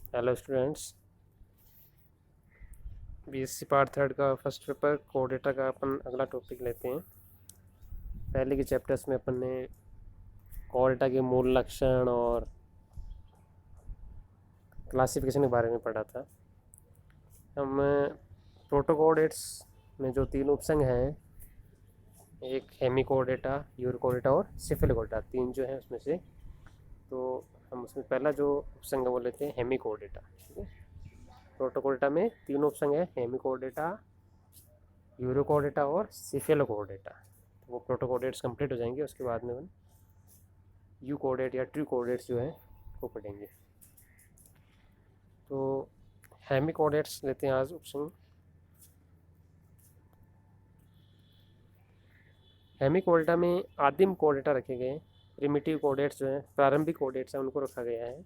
Hello students. BSc part third का first paper core data का अपन अगला टॉपिक लेते हैं। पहले के चैप्टर्स में अपन ने कोर डेटा के मूल लक्षण और क्लासिफिकेशन के बारे में पढ़ा था। हम प्रोटोकोडेट्स में जो तीन उपसंग हैं, एक हेमिकोडेटा, यूरोकोडेटा और सिफिलोकोडेटा, तीन जो है उसमें से, तो हम उसमें पहला जो उपसंग है वो लेते हैं हेमिकोडेटा। ठीक है, प्रोटोकोडेटा में तीन उपसंग है, हेमिकोडेटा, यूरोकोडेटा और सिफेलोकोडेटा। तो वो प्रोटोकोडेट्स कंप्लीट हो जाएंगे, उसके बाद में हम यू कोडेट या ट्रू कोडेट्स जो है वो पढ़ेंगे। तो हेमी कोडेट्स लेते हैं आज ऑप्शन। हेमी कोडेटा में आदिम कोडेटा रखे गए हैं, प्रिमिटिव कोडेट्स जो हैं, प्रारंभिक कोडेट्स हैं, उनको रखा गया है।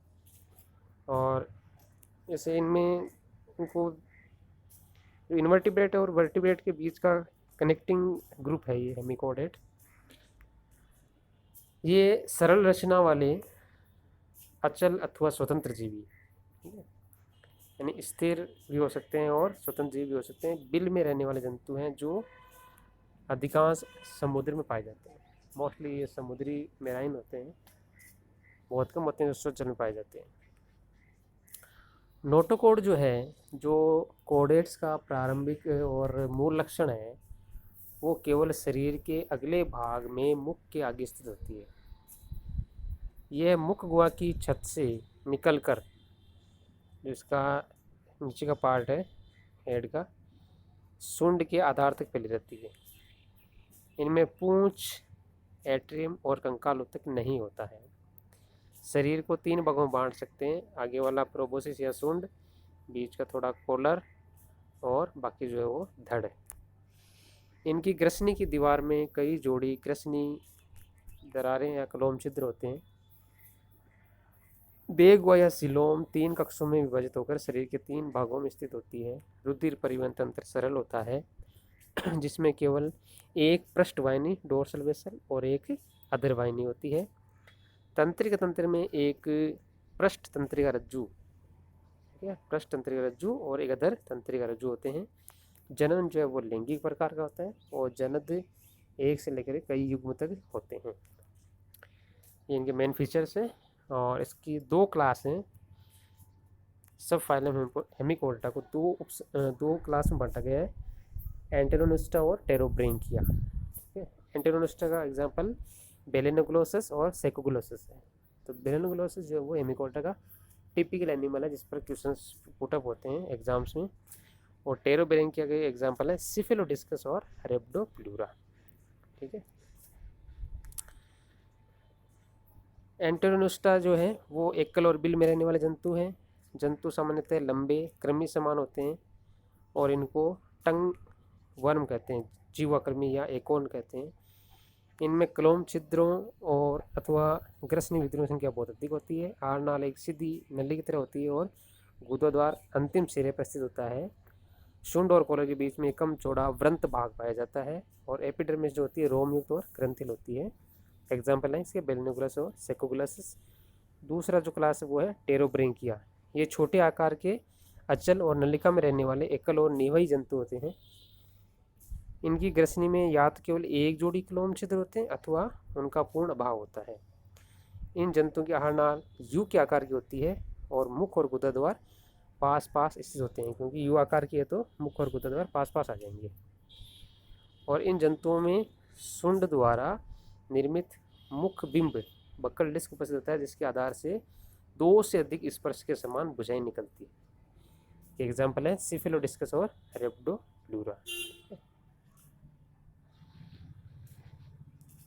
और जैसे इनमें उनको इन्वर्टिब्रेट और वर्टिब्रेट के बीच का कनेक्टिंग ग्रुप है ये हेमी कोडेट। ये सरल रचना वाले अचल अथवा स्वतंत्र जीवी, ठीक है, यानी स्थिर भी हो सकते हैं और स्वतंत्र जीव भी हो सकते हैं, बिल में रहने वाले जंतु हैं जो अधिकांश समुद्र में पाए जाते हैं। मोस्टली ये समुद्री मेराइन होते हैं, बहुत कम होते हैं जो स्वच्छ जल में पाए जाते हैं। नोटोकोड जो है, जो कोडेट्स का प्रारंभिक और मूल लक्षण है, वो केवल शरीर के अगले भाग में मुख के आगे स्थित होती है। यह मुख गुहा की छत से निकलकर, जिसका नीचे का पार्ट है हेड का, सूंड के आधार तक फैली रहती है। इनमें पूंछ, एट्रियम और कंकाल तक नहीं होता है। शरीर को तीन भागों में बांट सकते हैं, आगे वाला प्रोबोसिस या सूंड, बीच का थोड़ा कोलर और बाकी जो है वो धड़ है। इनकी ग्रसनी की दीवार में कई जोड़ी ग्रसनी दरारें या कलोम छिद्र होते हैं। बेगवा या सिलोम तीन कक्षों में विभाजित होकर शरीर के तीन भागों में स्थित होती है। रुधिर परिवहन तंत्र सरल होता है, जिसमें केवल एक पृष्ठवाहिनी डोर्सल वेसल और एक अधर वाहिनी होती है। तंत्रिका तंत्र में एक पृष्ठ तंत्रिका रज्जु, ठीक है, पृष्ठ तंत्रिका रज्जु और एक अधर तंत्रिका रज्जु होते हैं। जनन जो है वो लैंगिक प्रकार का होता है और जनद एक से लेकर कई युग्म तक होते हैं। ये इनके मेन फीचर्स हैं। और इसकी दो क्लास हैं। सब फाइलम हेमिकोडेटा को दो क्लास में बांटा गया है, एंटेरोनिस्टा और टेरोब्रेंकिया। ठीक है, एंटेरोनिस्टा का एग्जांपल बेलेनोग्लोसस और सेकोग्लोसस है। तो बेलेनोग्लोसस जो है वो हेमिकोडेटा का टिपिकल एनिमल है जिस पर क्वेश्चंस पुटअप होते हैं एग्जाम्स में। और टेरोब्रेंकिया के एग्जांपल है सिफिलोडिस्कस और रेप्डोप्लूरा। ठीक है, एंटेरोनिस्टा जो है वो एकल और बिल में रहने वाले जंतु हैं। जंतु सामान्यतः लंबे कृमि समान होते हैं और इनको टंग वर्म कहते हैं, जीवाकृमि या एकोन कहते हैं। इनमें क्लोम छिद्रों और अथवा ग्रसनी विद्रोह की संख्या बहुत अधिक होती है। आर नाल एक सीधी नली की तरह होती है और गुदोद्वार अंतिम सिरे पर स्थित होता है। शुंड और कॉलर के बीच में कम चौड़ा व्रंत भाग पाया जाता है और एपिडर्मिस जो होती है रोमयुक्त और ग्रंथिल होती है। एग्जाम्पल है इसके बेलिनोग्लस और सेकोग्लस। दूसरा जो क्लास है वो है टेरोब्रेंकिया। ये छोटे आकार के अचल और नलिका में रहने वाले एकल और निवयी जंतु होते हैं। इनकी ग्रसनी में या तो केवल एक जोड़ी क्लोम छिद्र होते हैं अथवा उनका पूर्ण अभाव होता है। इन जंतुओं की आहार नाल यू के आकार की होती है और मुख और गुदा द्वार पास पास स्थित होते हैं, क्योंकि यू आकार की है तो मुख और गुदा द्वार पास पास आ जाएंगे। और इन जंतुओं में सुंड द्वारा निर्मित मुख बिंब बक्कल डिस्क उपस्थित होता है, जिसके आधार से दो से अधिक स्पर्श के समान भुजाएं निकलती है। एग्जाम्पल है सिफिलोडिस्कस और रेप्डोप्लूरा।